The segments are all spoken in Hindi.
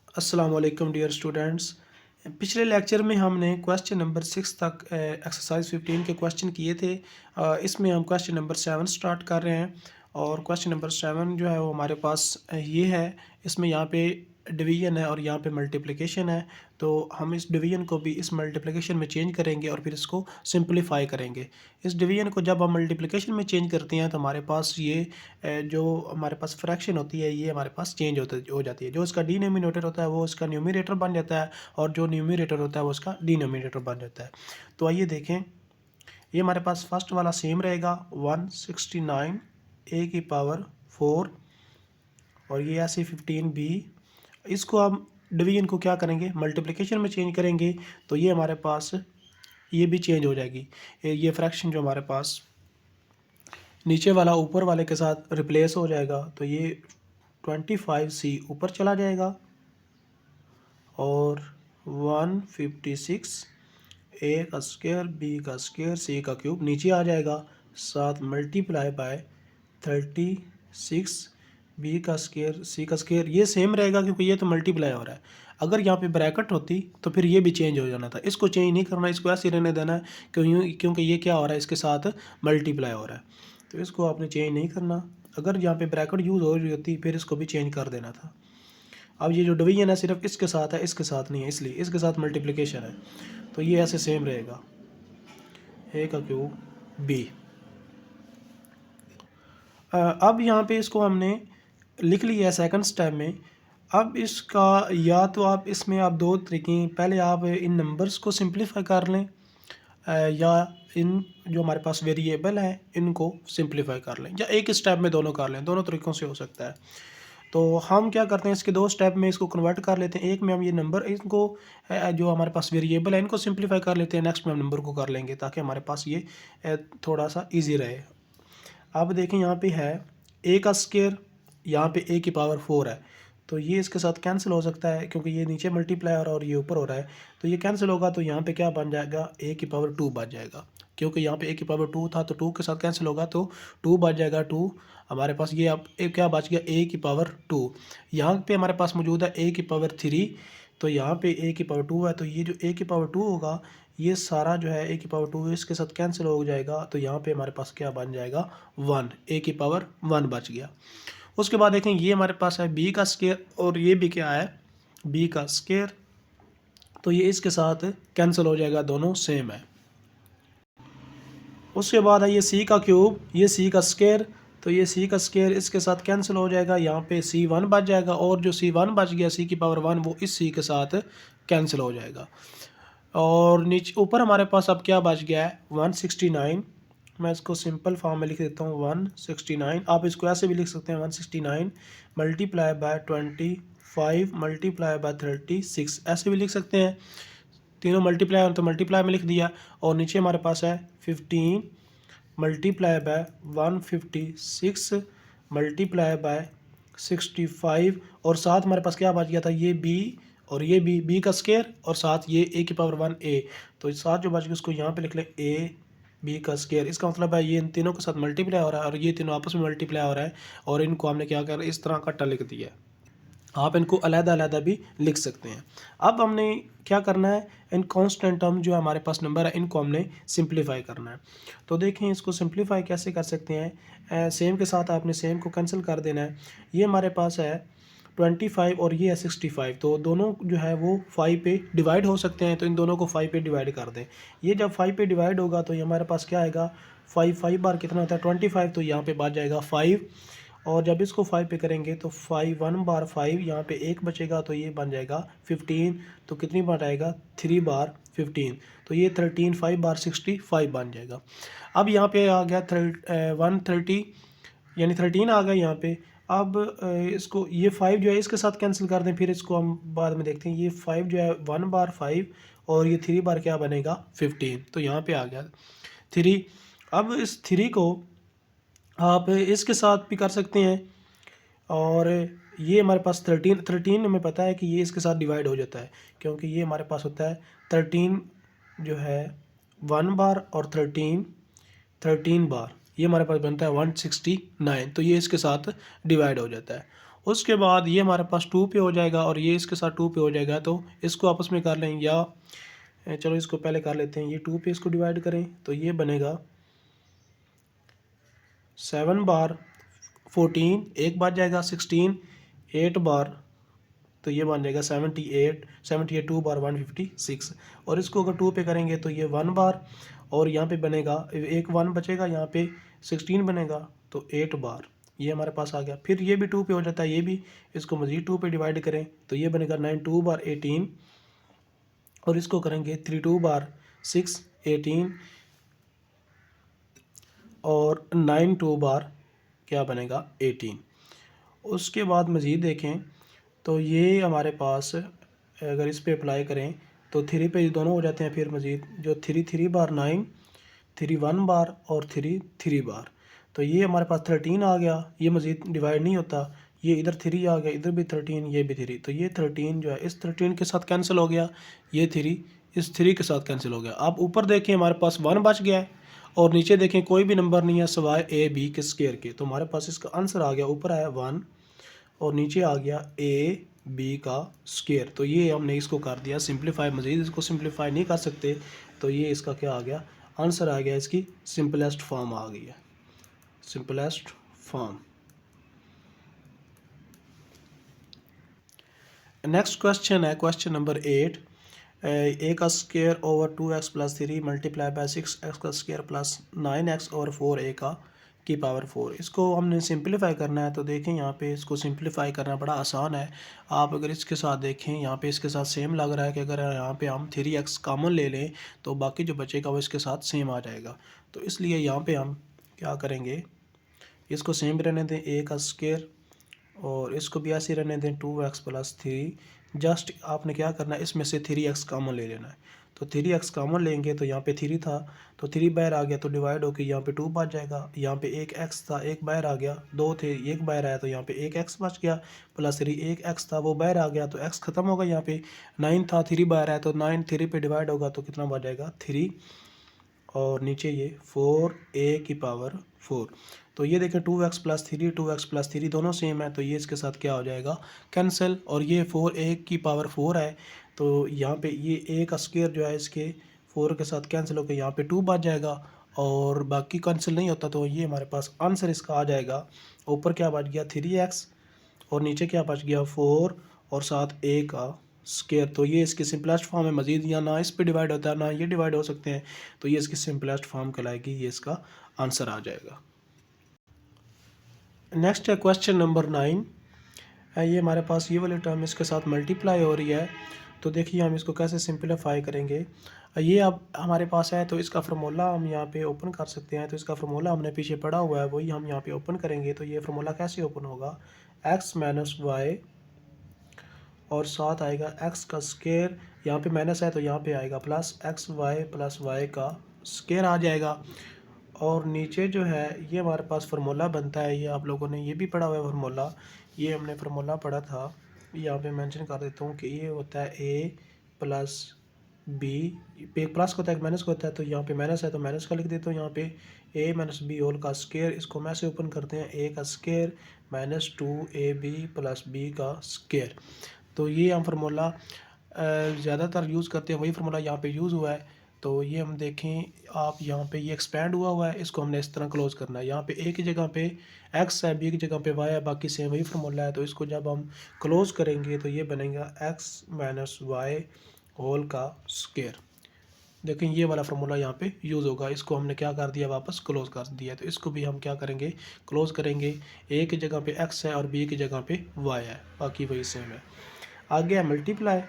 अस्सलाम वालेकुम डियर स्टूडेंट्स। पिछले लेक्चर में हमने क्वेश्चन नंबर 6 तक एक्सरसाइज 15 के क्वेश्चन किए थे। इसमें हम क्वेश्चन नंबर 7 स्टार्ट कर रहे हैं और क्वेश्चन नंबर 7 जो है वो हमारे पास ये है। इसमें यहाँ पे डिवीज़न है और यहाँ पे मल्टीप्लिकेशन है। तो हम इस डिवीज़न को भी इस मल्टीप्लिकेशन में चेंज करेंगे और फिर इसको सिंपलीफाई करेंगे। इस डिवीज़न को जब हम मल्टीप्लिकेशन में चेंज करते हैं तो हमारे पास ये जो हमारे पास फ्रैक्शन होती है ये हमारे पास चेंज हो जाती है। जो इसका डिनोमिनेटर होता है वो इसका न्यूमरेटर बन जाता है और जो न्यूमरेटर होता है वो उसका डिनोमिनेटर बन जाता है। तो आइए देखें, ये हमारे पास फर्स्ट वाला सेम रहेगा 169 ए की पावर 4 और ये ऐसे 15b। इसको हम डिवीजन को क्या करेंगे, मल्टीप्लिकेशन में चेंज करेंगे तो ये हमारे पास ये भी चेंज हो जाएगी। ये फ्रैक्शन जो हमारे पास नीचे वाला ऊपर वाले के साथ रिप्लेस हो जाएगा तो ये 25c ऊपर चला जाएगा और 156 ए का स्क्वायर बी का स्क्वायर सी का क्यूब नीचे आ जाएगा। साथ मल्टीप्लाई बाय 36 बी का स्क्वायर सी का स्क्वायर, ये सेम रहेगा क्योंकि ये तो मल्टीप्लाई हो रहा है। अगर यहाँ पे ब्रैकेट होती तो फिर ये भी चेंज हो जाना था। इसको चेंज नहीं करना, इसको ऐसे रहने देना है क्योंकि ये क्या हो रहा है, इसके साथ मल्टीप्लाई हो रहा है। तो इसको आपने चेंज नहीं करना। अगर यहाँ पे ब्रैकेट यूज़ हो रही होती फिर इसको भी चेंज कर देना था। अब ये जो डिवीजन है सिर्फ इसके साथ है, इसके साथ नहीं है, इसलिए इसके साथ मल्टीप्लिकेशन है तो ये ऐसे सेम रहेगा ए का क्यूब बी। अब यहाँ पे इसको हमने लिख लिया है सेकंड स्टेप में। अब इसका या तो आप इसमें आप दो तरीके, पहले आप इन नंबर्स को सिंप्लीफाई कर लें या इन जो हमारे पास वेरिएबल हैं इनको सिंप्लीफाई कर लें, या एक स्टेप में दोनों कर लें। दोनों तरीक़ों से हो सकता है। तो हम क्या करते हैं, इसके दो स्टेप में इसको कन्वर्ट कर लेते हैं। एक में हम ये नंबर इनको जो हमारे पास वेरिएबल है इनको सिंप्लीफाई कर लेते हैं, नेक्स्ट में हम नंबर को कर लेंगे ताकि हमारे पास ये थोड़ा सा इजी रहे। अब देखें यहाँ पे है ए का स्क्वायर, यहाँ पे ए की पावर 4 है तो ये इसके साथ कैंसिल हो सकता है क्योंकि ये नीचे मल्टीप्लाई हो रहा है और ये ऊपर हो रहा है। तो ये कैंसिल होगा तो यहाँ पे क्या बन जाएगा, ए की पावर 2 बच जाएगा। क्योंकि यहाँ पे ए की पावर 2 था तो 2 के साथ कैंसिल होगा तो 2 बच जाएगा। 2 हमारे पास ये अब क्या बच गया, ए की पावर 2। यहाँ पे हमारे पास मौजूद है ए की पावर 3, तो यहाँ पे ए की पावर 2 है तो ये जो ए की पावर 2 होगा ये सारा जो है ए की पावर 2 इसके साथ कैंसिल हो जाएगा। तो यहाँ पे हमारे पास क्या बन जाएगा, 1, ए की पावर 1 बच गया। उसके बाद देखें ये हमारे पास है बी का स्क्वायर और ये भी क्या है, बी का स्क्वायर, तो ये इसके साथ कैंसिल हो जाएगा, दोनों सेम है। उसके बाद है ये सी का क्यूब, ये सी का स्क्वायर, तो ये सी का स्क्वायर इसके साथ कैंसिल हो जाएगा, यहाँ पे C1 बच जाएगा और जो C1 बच गया सी की पावर 1 वो इस सी के साथ कैंसिल हो जाएगा। और नीचे ऊपर हमारे पास अब क्या बच गया है, 169। मैं इसको सिंपल फॉर्म में लिख देता हूँ 169। आप इसको ऐसे भी लिख सकते हैं 169 मल्टीप्लाई बाय 25 मल्टीप्लाई बाय 36, ऐसे भी लिख सकते हैं। तीनों मल्टीप्लाई हो तो मल्टीप्लाई में लिख दिया। और नीचे हमारे पास है 15 मल्टीप्लाई बाय 156 मल्टीप्लाई बाय 65 और साथ हमारे पास क्या बच गया था, ये बी और ये बी का स्क्वायर और साथ ये ए की पावर 1 ए, तो साथ जो बच गया उसको यहाँ पे लिख लें ए बी का स्क्वायर। इसका मतलब है ये इन तीनों के साथ मल्टीप्लाई हो रहा है और ये तीनों आपस में मल्टीप्लाई हो रहा है और इनको हमने क्या कर इस तरह कट्टा लिख दिया है। आप इनको अलग-अलग भी लिख सकते हैं। अब हमने क्या करना है, इन कांस्टेंट टर्म जो हमारे पास नंबर है इनको हमने सिंप्लीफाई करना है। तो देखें इसको सिंप्लीफाई कैसे कर सकते हैं, सेम के साथ आपने सेम को कैंसिल कर देना है। ये हमारे पास है 25 और ये है 65, तो दोनों जो है वो 5 पे डिवाइड हो सकते हैं, तो इन दोनों को 5 पे डिवाइड कर दें। ये जब 5 पे डिवाइड होगा तो ये हमारे पास क्या आएगा, 5 बार कितना होता है 25, तो यहाँ पे बच जाएगा 5। और जब इसको 5 पे करेंगे तो 1 बार 5 यहाँ पे 1 बचेगा तो ये बन जाएगा 15, तो कितनी बार आएगा 3 बार 15, तो ये 13 5 बार 65 बन जाएगा। अब यहाँ पे आ गया 130 यानी 13 आ गया यहाँ पे। अब इसको ये 5 जो है इसके साथ कैंसिल कर दें, फिर इसको हम बाद में देखते हैं। ये 5 जो है 1 बार 5 और ये 3 बार क्या बनेगा 15, तो यहाँ पे आ गया 3। अब इस 3 को आप इसके साथ भी कर सकते हैं और ये हमारे पास 13 हमें पता है कि ये इसके साथ डिवाइड हो जाता है क्योंकि ये हमारे पास होता है 13 जो है 1 बार और 13 बार, ये हमारे पास बनता है 169, तो ये इसके साथ डिवाइड हो जाता है। उसके बाद ये हमारे पास 2 पे हो जाएगा और ये इसके साथ 2 पे हो जाएगा, तो इसको आपस में कर लें, या चलो इसको पहले कर लेते हैं, ये 2 पे इसको डिवाइड करें तो ये बनेगा 7 बार 14, एक बच जाएगा 16, 8 बार, तो ये बन जाएगा 78 2 बार 156, और इसको अगर 2 पे करेंगे तो ये 1 बार, और यहाँ पे बनेगा एक 1 बचेगा, यहाँ पे 16 बनेगा, तो 8 बार ये हमारे पास आ गया। फिर ये भी 2 पे हो जाता है, ये भी, इसको मज़ीद 2 पे डिवाइड करें तो ये बनेगा 9 2 बार 18, और इसको करेंगे 3 2 बार 6 18, और 9 2 बार क्या बनेगा 18। उसके बाद मज़ीद देखें तो ये हमारे पास अगर इस पे अप्लाई करें तो 3 पे दोनों हो जाते हैं, फिर मज़ीद जो 3 3 बार 9, 3 1 बार और 3 3 बार, तो ये हमारे पास 13 आ गया। ये मज़ीद डिवाइड नहीं होता, ये इधर 3 आ गया, इधर भी 13, ये भी 3, तो ये 13 जो है इस 13 के साथ कैंसिल हो गया, ये 3 इस 3 के साथ कैंसिल हो गया। आप ऊपर देखें हमारे पास 1 बच गया है, और नीचे देखें कोई भी नंबर नहीं है सिवाय ए बी के स्क्वायर के, तो हमारे पास इसका आंसर आ गया, ऊपर आया 1 और नीचे आ गया ए बी का स्क्वायर। तो ये हमने इसको कर दिया सिंप्लीफाई, मज़ीद इसको सिंप्लीफाई नहीं कर सकते, तो ये इसका क्या आ गया, आंसर आ गया, इसकी सिंपलेस्ट फॉर्म आ गई है, सिंपलेस्ट फॉर्म। नेक्स्ट क्वेश्चन है क्वेश्चन नंबर 8, ए का square over 2x plus 3 multiply by 6x का स्क्वायर प्लस 9x ओवर 4 ए का की पावर 4। इसको हमने सिंपलीफाई करना है, तो देखें यहाँ पे इसको सिंपलीफाई करना बड़ा आसान है। आप अगर इसके साथ देखें, यहाँ पे इसके साथ सेम लग रहा है कि अगर यहाँ पे हम 3x कॉमन ले लें तो बाकी जो बचेगा वो इसके साथ सेम आ जाएगा, तो इसलिए यहाँ पे हम क्या करेंगे, इसको सेम रहने दें ए का स्क्वायर, और इसको भी ऐसे रहने दें 2x प्लस 3। जस्ट आपने क्या करना है, इसमें से 3x कॉमन ले लेना है, तो 3x कॉमन लेंगे तो यहाँ पे 3 था तो 3 बाहर आ गया, तो डिवाइड होकर यहाँ पे 2 बच जाएगा, यहाँ पे एक x था एक बाहर आ गया, 2 थे एक बाहर आया तो यहाँ पे एक x बच गया, प्लस 3 एक x था वो बाहर आ गया तो x ख़त्म होगा, यहाँ पे 9 था 3 बाहर आया तो 9 3 पे डिवाइड होगा तो कितना बच जाएगा 3, और नीचे ये 4a की पावर 4। तो ये देखें 2x प्लस 3 दोनों सेम है, तो ये इसके साथ क्या हो जाएगा कैंसिल, और ये 4a की पावर 4 है, तो यहाँ पे ये a का स्क्वायर जो है इसके 4 के साथ कैंसिल होकर यहाँ पे 2 बच जाएगा, और बाकी कैंसिल नहीं होता, तो ये हमारे पास आंसर इसका आ जाएगा। ऊपर क्या बच गया 3x, और नीचे क्या बच गया 4, और साथ a का स्क्वायर, तो ये इसकी सिंपलेस्ट फॉर्म है। मज़ीद या ना इस पे डिवाइड होता है ना ये डिवाइड हो सकते हैं, तो ये इसकी सिंपलेस्ट फॉर्म कहलाएगी, ये इसका आंसर आ जाएगा। नेक्स्ट है क्वेश्चन नंबर 9, ये हमारे पास ये वाली टर्म इसके साथ मल्टीप्लाई हो रही है, तो देखिए हम इसको कैसे सिंपलीफाई करेंगे। ये अब हमारे पास है, तो इसका फार्मूला हम यहाँ पे ओपन कर सकते हैं, तो इसका फार्मूला हमने पीछे पढ़ा हुआ है वही हम यहाँ पे ओपन करेंगे। तो ये फार्मूला कैसे ओपन होगा, x माइनस वाई और साथ आएगा x का स्क्वायर, यहाँ पे माइनस है तो यहाँ पे आएगा प्लस प्लस वाई का स्क्वायर आ जाएगा, और नीचे जो है ये हमारे पास फार्मूला बनता है, ये आप लोगों ने ये भी पढ़ा हुआ है फार्मूला, ये हमने फार्मूला पढ़ा था, यहाँ पे मेंशन कर देता हूँ कि ये होता है a प्लस बी, एक प्लस का होता है एक माइनस का होता है, तो यहाँ पे माइनस है तो माइनस का लिख देता हूँ, यहाँ पे a माइनस बी होल का स्क्वायर, इसको मैं से ओपन करते हैं a का square minus 2ab plus b का स्क्वायर। तो ये हम फार्मूला ज़्यादातर यूज़ करते हैं, वही फार्मूला यहाँ पे यूज़ हुआ है। तो ये हम देखें, आप यहाँ पे ये एक्सपैंड हुआ है, इसको हमने इस तरह क्लोज करना है, यहाँ पे a की जगह पे x है, b की जगह पे y है, बाकी सेम वही फार्मूला है, तो इसको जब हम क्लोज करेंगे तो ये बनेगा x माइनस वाई होल का स्क्वायर। देखें ये वाला फार्मूला यहाँ पे यूज़ होगा, इसको हमने क्या कर दिया वापस क्लोज कर दिया, तो इसको भी हम क्या करेंगे क्लोज करेंगे, a की जगह पे x है और b की जगह पे y है, बाकी वही सेम है। आगे है मल्टीप्लाई,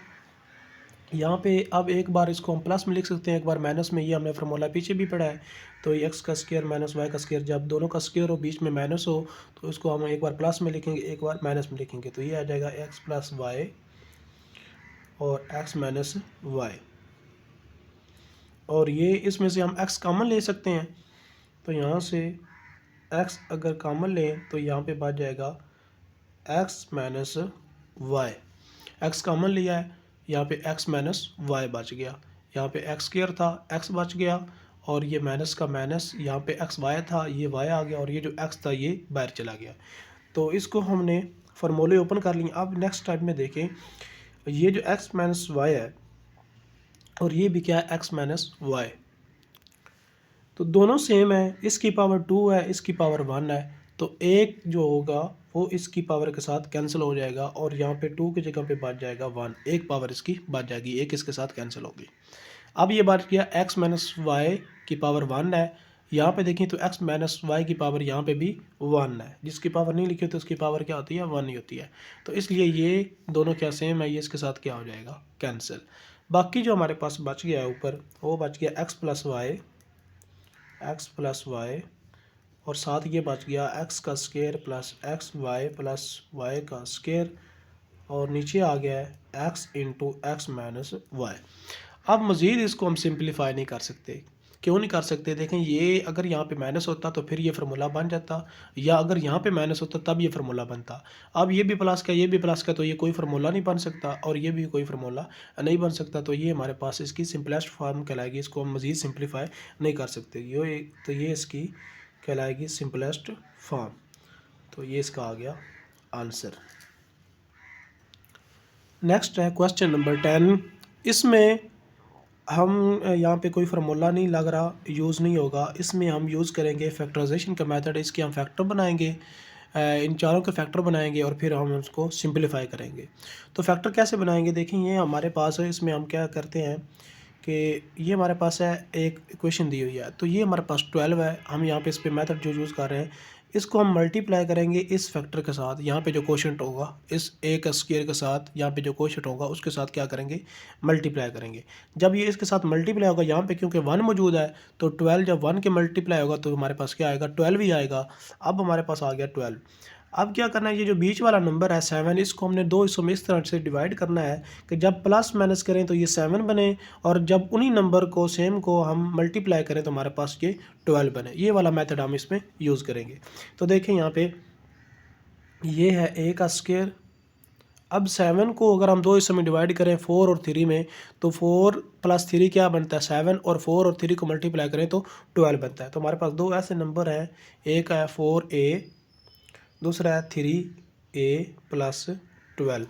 यहाँ पे अब एक बार इसको हम प्लस में लिख सकते हैं, एक बार माइनस में, ये हमने फार्मूला पीछे भी पढ़ा है। तो ये x का स्क्वायर माइनस y का स्क्वायर, जब दोनों का स्क्वायर हो बीच में माइनस हो तो इसको हम एक बार प्लस में लिखेंगे एक बार माइनस में लिखेंगे, तो ये आ जाएगा x प्लस वाई और x माइनस वाई, और ये इसमें से हम x कॉमन ले सकते हैं, तो यहाँ से x अगर कॉमन लें तो यहाँ पे बच जाएगा x minus y, x common लिया है, यहाँ पे x माइनस वाई बच गया, यहाँ पे x स्क्वायर था x बच गया, और ये माइनस का माइनस, यहाँ पे x वाई था ये y आ गया, और ये जो x था ये बाहर चला गया। तो इसको हमने फार्मूले ओपन कर लिए। अब नेक्स्ट टाइप में देखें, ये जो x माइनस वाई है और ये भी क्या है x माइनस वाई, तो दोनों सेम है। इसकी पावर 2 है, इसकी पावर 1 है, तो एक जो होगा वो इसकी पावर के साथ कैंसिल हो जाएगा और यहाँ पे 2 की जगह पे बच जाएगा 1, एक पावर इसकी बच जाएगी, एक इसके साथ कैंसिल होगी। अब ये बच गया x माइनस वाई की पावर 1 है, यहाँ पे देखें तो x माइनस वाई की पावर यहाँ पे भी 1 है, जिसकी पावर नहीं लिखी तो उसकी पावर क्या होती है, 1 ही होती है। तो इसलिए ये दोनों क्या सेम है, ये इसके साथ क्या हो जाएगा, कैंसिल। बाकी जो हमारे पास बच गया है ऊपर, वो बच गया x प्लस वाई और साथ ये बच गया x का स्क्वायर प्लस वाई का स्क्वायर और नीचे आ गया है x into x minus y. अब मज़ीद इसको हम सिंप्लीफाई नहीं कर सकते। क्यों नहीं कर सकते? देखें, ये अगर यहाँ पे माइनस होता तो फिर ये फार्मूला बन जाता, या अगर यहाँ पे माइनस होता तब ये फार्मूला बनता। अब ये भी प्लस का, ये भी प्लस का, तो ये कोई फार्मूला नहीं बन सकता और ये भी कोई फार्मूला नहीं बन सकता। तो ये हमारे पास इसकी सिंपलेस्ट फॉर्म कहलाएगी, इसको हम मज़ीद सिंप्लीफाई नहीं कर सकते। ये इसकी कहलाएगी सिंपलेस्ट फॉर्म। तो ये इसका आ गया आंसर। नेक्स्ट है क्वेश्चन नंबर 10। इसमें हम यहाँ पे कोई फार्मूला नहीं लग रहा, यूज़ नहीं होगा। इसमें हम यूज़ करेंगे फैक्टराइजेशन का मेथड। इसके हम फैक्टर बनाएंगे, इन चारों के फैक्टर बनाएंगे और फिर हम उसको सिंपलीफाई करेंगे। तो फैक्टर कैसे बनाएंगे? देखें, ये हमारे पास है, इसमें हम क्या करते हैं कि ये हमारे पास है, एक इक्वेशन दी हुई है, तो ये हमारे पास 12 है। हम यहाँ पे इस पे मेथड जो यूज़ कर रहे हैं, इसको हम मल्टीप्लाई करेंगे इस फैक्टर के साथ। यहाँ पे जो कोशेंट होगा इस ए का स्क्वायर के साथ, यहाँ पे जो कोशेंट होगा उसके साथ क्या करेंगे, मल्टीप्लाई करेंगे। जब ये इसके साथ मल्टीप्लाई होगा, यहाँ पे क्योंकि 1 मौजूद है, तो 12 जब 1 के मल्टीप्लाई होगा तो हमारे पास क्या आएगा, 12 ही आएगा। अब हमारे पास आ गया 12। अब क्या करना है, ये जो बीच वाला नंबर है 7, इसको हमने दो हिस्सों में इस तरह से डिवाइड करना है कि जब प्लस माइनस करें तो ये 7 बने और जब उन्हीं नंबर को सेम को हम मल्टीप्लाई करें तो हमारे पास ये 12 बने। ये वाला मेथड हम इसमें यूज़ करेंगे। तो देखें, यहाँ पे ये है a का स्क्वायर। अब 7 को अगर हम दो हिस्सों में डिवाइड करें 4 और 3 में, तो 4 प्लस 3 क्या बनता है, 7, और 4 और 3 को मल्टीप्लाई करें तो 12 बनता है। तो हमारे पास दो ऐसे नंबर हैं, एक है 4a, दूसरा है 3a प्लस 12।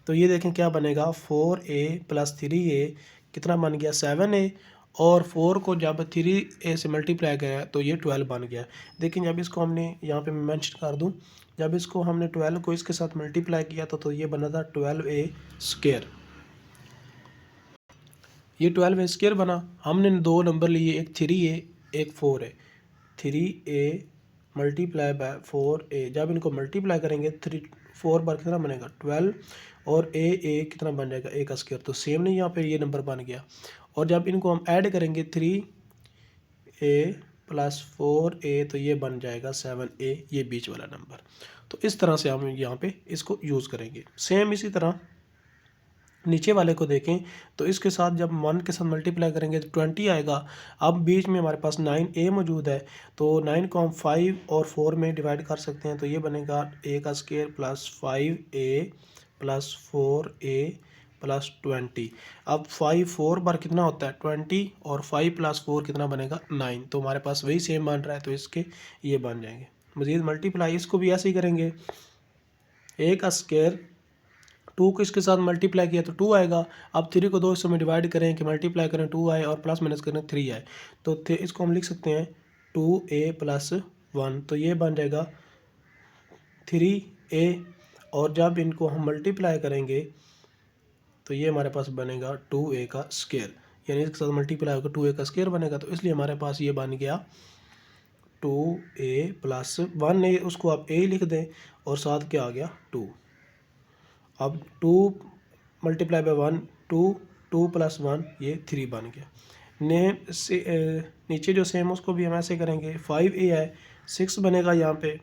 तो ये देखें क्या बनेगा, 4a प्लस 3a कितना बन गया, 7a, और 4 को जब 3a से मल्टीप्लाई किया तो ये 12 बन गया। देखिए, जब इसको हमने यहाँ पे मैं मेंशन कर दूँ, जब इसको हमने 12 को इसके साथ मल्टीप्लाई किया तो ये बना था 12a स्क्वायर। ये 12a स्क्वायर बना। हमने दो नंबर लिए, एक 3a एक 4a। 3a multiply by 4a, जब इनको मल्टीप्लाई करेंगे 4 बार कितना बनेगा, 12, और a कितना बन जाएगा, a का स्क्वायर। तो सेम नहीं, यहाँ पे ये नंबर बन गया। और जब इनको हम ऐड करेंगे 3a प्लस 4a तो ये बन जाएगा 7a, ये बीच वाला नंबर। तो इस तरह से हम यहाँ पे इसको यूज़ करेंगे। सेम इसी तरह नीचे वाले को देखें तो इसके साथ जब 1 के साथ मल्टीप्लाई करेंगे तो 20 आएगा। अब बीच में हमारे पास 9a मौजूद है, तो 9 को हम 5 और 4 में डिवाइड कर सकते हैं। तो ये बनेगा a का square plus 5a plus 4a plus 20। अब 5 4 बार कितना होता है, 20, और 5 प्लस 4 कितना बनेगा, 9। तो हमारे पास वही सेम बन रहा है, तो इसके ये बन जाएंगे। मज़ीद मल्टीप्लाई इसको भी ऐसे ही करेंगे, a का स्क्वायर 2 को इसके साथ मल्टीप्लाई किया तो 2 आएगा। अब 3 को दो हिस्सों में डिवाइड करें कि मल्टीप्लाई करें 2 आए और प्लस माइनस करें 3 आए, तो इसको हम लिख सकते हैं 2a प्लस 1। तो ये बन जाएगा 3a, और जब इनको हम मल्टीप्लाई करेंगे तो ये हमारे पास बनेगा 2a का स्क्वायर, यानी इसके साथ मल्टीप्लाई होकर 2a का स्क्वायर बनेगा। तो इसलिए हमारे पास ये बन गया 2a प्लस 1a, उसको आप a लिख दें और साथ क्या आ गया 2। अब 2 मल्टीप्लाई बाय 1, 2 प्लस 1 ये 3 बन गया। नेम से नीचे जो सेम उसको भी हम ऐसे करेंगे, 5a है, 6 बनेगा यहाँ पे,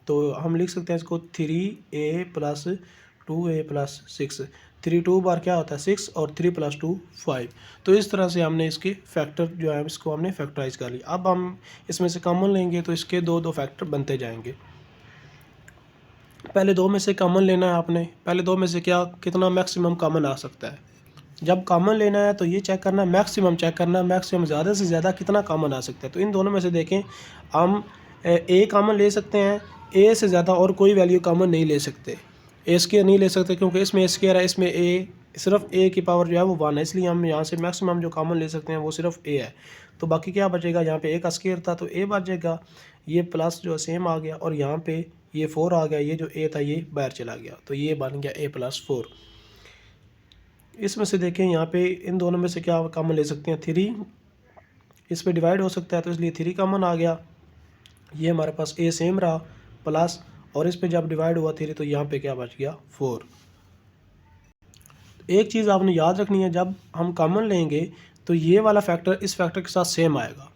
तो हम लिख सकते हैं इसको 3a प्लस 2a प्लस 6। 3 2 बार क्या होता है 6, और 3 प्लस 2 5। तो इस तरह से हमने इसके फैक्टर जो है इसको हमने फैक्टराइज कर लिया। अब हम इसमें से कॉमन लेंगे तो इसके दो फैक्टर बनते जाएंगे। पहले दो में से कॉमन लेना है आपने, पहले दो में से कितना मैक्सिमम कॉमन आ सकता है। जब कॉमन लेना है तो ये चेक करना, मैक्सिमम चेक करना, मैक्सिमम ज़्यादा से ज़्यादा कितना कॉमन आ सकता है। तो इन दोनों में से देखें, हम a कॉमन ले सकते हैं, ए से ज़्यादा और कोई वैल्यू कॉमन नहीं ले सकते, ए स्क्वायर नहीं ले सकते क्योंकि इसमें ए स्क्वायर है, इसमें ए सिर्फ ए की पावर जो है वो 1 है, इसलिए हम यहाँ से मैक्सिमम जो कॉमन ले सकते हैं वो सिर्फ ए है। तो बाकी क्या बचेगा, यहाँ पे ए का स्क्वायर था तो ए बचेगा, ये प्लस जो सेम आ गया और यहाँ पे ये 4 आ गया, ये जो ए था ये बाहर चला गया, तो ये बन गया a+4। इसमें से देखें यहाँ पे इन दोनों में से क्या कॉमन ले सकते हैं, 3 इस पे डिवाइड हो सकता है तो इसलिए 3 कॉमन आ गया, ये हमारे पास ए सेम रहा प्लस, और इस पे जब डिवाइड हुआ 3 तो यहाँ पे क्या बच गया 4। एक चीज़ आपने याद रखनी है, जब हम कॉमन लेंगे तो ये वाला फैक्टर इस फैक्टर के साथ सेम आएगा।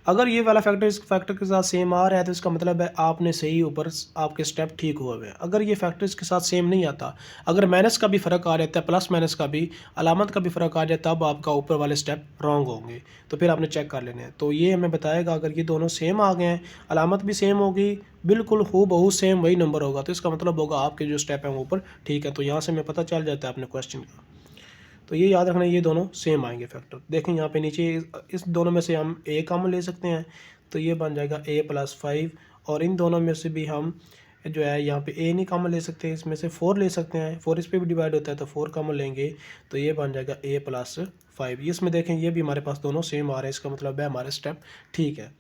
अगर ये वाला फैक्टर इस फैक्टर के साथ सेम आ रहा है तो इसका मतलब है आपने सही ऊपर आपके स्टेप ठीक हुए हैं। अगर ये फैक्टर इसके साथ सेम नहीं आता, अगर माइनस का भी फ़र्क आ जाता है, प्लस माइनस का भी अलामत का भी फ़र्क आ जाए, तब आपका ऊपर वाले स्टेप रॉन्ग होंगे, तो फिर आपने चेक कर लेने हैं। तो ये हमें बताएगा अगर ये दोनों सेम आ गए हैं, अलामत भी सेम होगी, बिल्कुल हूबहू सेम वही नंबर होगा, तो इसका मतलब होगा आपके जो स्टेप हैं वो ऊपर ठीक है। तो यहाँ से हमें पता चल जाता है अपने क्वेश्चन का। तो ये याद रखना, ये दोनों सेम आएंगे फैक्टर। देखें यहाँ पे नीचे इस दोनों में से हम ए कॉमन ले सकते हैं, तो ये बन जाएगा a+5, और इन दोनों में से भी हम जो है यहाँ पे ए नहीं कॉमन ले सकते, इसमें से 4 ले सकते हैं, 4 इस पे भी डिवाइड होता है तो 4 कॉमन लेंगे, तो ये बन जाएगा a+5। इसमें देखें ये भी हमारे पास दोनों सेम आ रहे हैं, इसका मतलब है हमारे स्टेप ठीक है।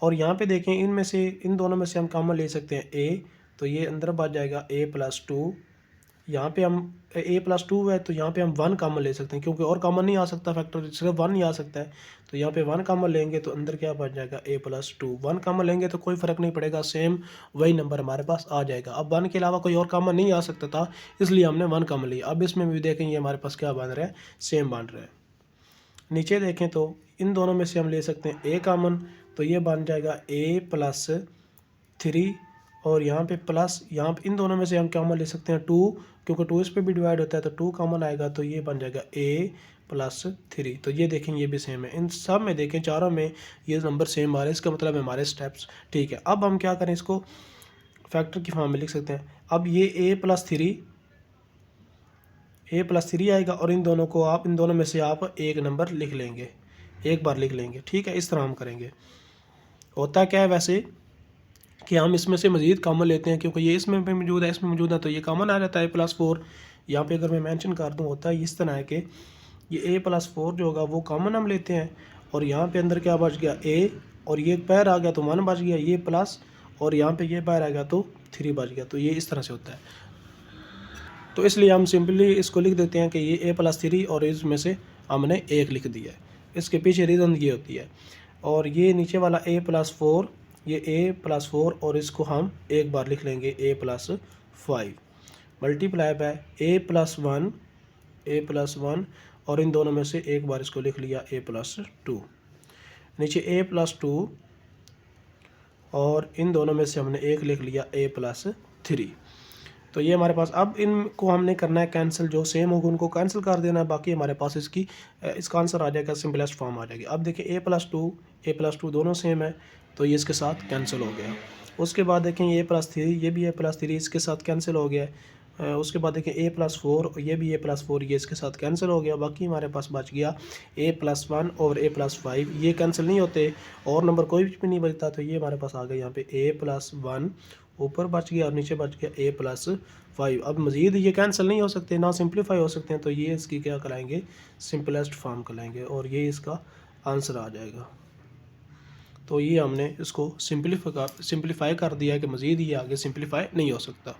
और यहाँ पे देखें इनमें से इन दोनों में से हम कॉमन ले सकते हैं a, तो ये अंदर बच जाएगा a+2। यहाँ पे हम a+2 है तो यहाँ पे हम 1 कॉमन ले सकते हैं, क्योंकि और कॉमन नहीं आ सकता, फैक्टर सिर्फ 1 ही आ सकता है, तो यहाँ पे 1 कॉमन लेंगे तो अंदर क्या बच जाएगा a+2। 1 कॉमन लेंगे तो कोई फ़र्क नहीं पड़ेगा, सेम वही नंबर हमारे पास आ जाएगा। अब 1 के अलावा कोई और कॉमन नहीं आ सकता था, इसलिए हमने 1 कॉमन लिया। अब इसमें भी देखें ये हमारे पास क्या बन रहा है, सेम बन रहा है। नीचे देखें तो इन दोनों में से हम ले सकते हैं a कॉमन, तो ये बन जाएगा a+3, और यहाँ पे प्लस, यहाँ पे इन दोनों में से हम कॉमन ले सकते हैं 2, क्योंकि 2 इस पे भी डिवाइड होता है तो 2 कॉमन आएगा, तो ये बन जाएगा a+3। तो ये देखें ये भी सेम है, इन सब में देखें चारों में ये नंबर सेम आ रहे हैं, इसका मतलब है हमारे स्टेप्स ठीक है। अब हम क्या करें, इसको फैक्टर की फॉर्म में लिख सकते हैं। अब ये a+3 आएगा, और इन दोनों को आप, इन दोनों में से आप एक नंबर लिख लेंगे, एक बार लिख लेंगे, ठीक है। इस तरह हम करेंगे। होता क्या है वैसे कि हम इसमें से मज़ीद कॉमन लेते हैं, क्योंकि ये इसमें भी मौजूद है, इसमें मौजूद है, तो ये कॉमन आ जाता है a+4। यहाँ पे अगर मैं मेंशन कर दूँ, होता है इस तरह है कि ये a+4 जो होगा वो कॉमन हम लेते हैं, और यहाँ पे अंदर क्या बच गया a, और ये बाहर आ गया तो 1 बच गया, ये प्लस, और यहाँ पे ये बाहर आ गया तो 3 बच गया। तो ये इस तरह से होता है, तो इसलिए हम सिंपली इसको लिख देते हैं कि ये a+3, और इसमें से हमने 1 लिख दिया है। इसके पीछे रीज़न ये होती है। और ये नीचे वाला a+4, ये a+4, और इसको हम एक बार लिख लेंगे a+5 मल्टीप्लाई बाय a+1, और इन दोनों में से एक बार इसको लिख लिया a+2, नीचे a+2, और इन दोनों में से हमने एक लिख लिया a+3। तो ये हमारे पास, अब इनको हमने करना है कैंसिल, जो सेम होगा उनको कैंसिल कर देना है, बाकी हमारे पास इसका आंसर आ जाएगा, सिंपलेस्ट फॉर्म आ जाएगी। अब देखिए a+2 दोनों सेम है, तो ये इसके साथ कैंसिल हो गया। उसके बाद देखें ये a+3, ये भी a+3 इसके साथ कैंसिल हो गया। उसके बाद देखें a+4, ये भी a+4 ये इसके साथ कैंसिल हो गया। बाकी हमारे पास बच गया a+1 और a+5, ये कैंसिल नहीं होते और नंबर कोई भी नहीं बचता, तो ये हमारे पास आ गया यहाँ पे a+1 ऊपर बच गया और नीचे बच गया a+5। अब मज़ीद ये कैंसिल नहीं हो सकते, ना सिंप्लीफाई हो सकते हैं, तो ये इसकी क्या कराएंगे, सिंपलेस्ट फॉर्म कराएंगे, और ये इसका आंसर आ जाएगा। तो ये हमने इसको सिंप्लीफाई कर दिया है कि मज़ीद ये आगे सिंप्लीफाई नहीं हो सकता।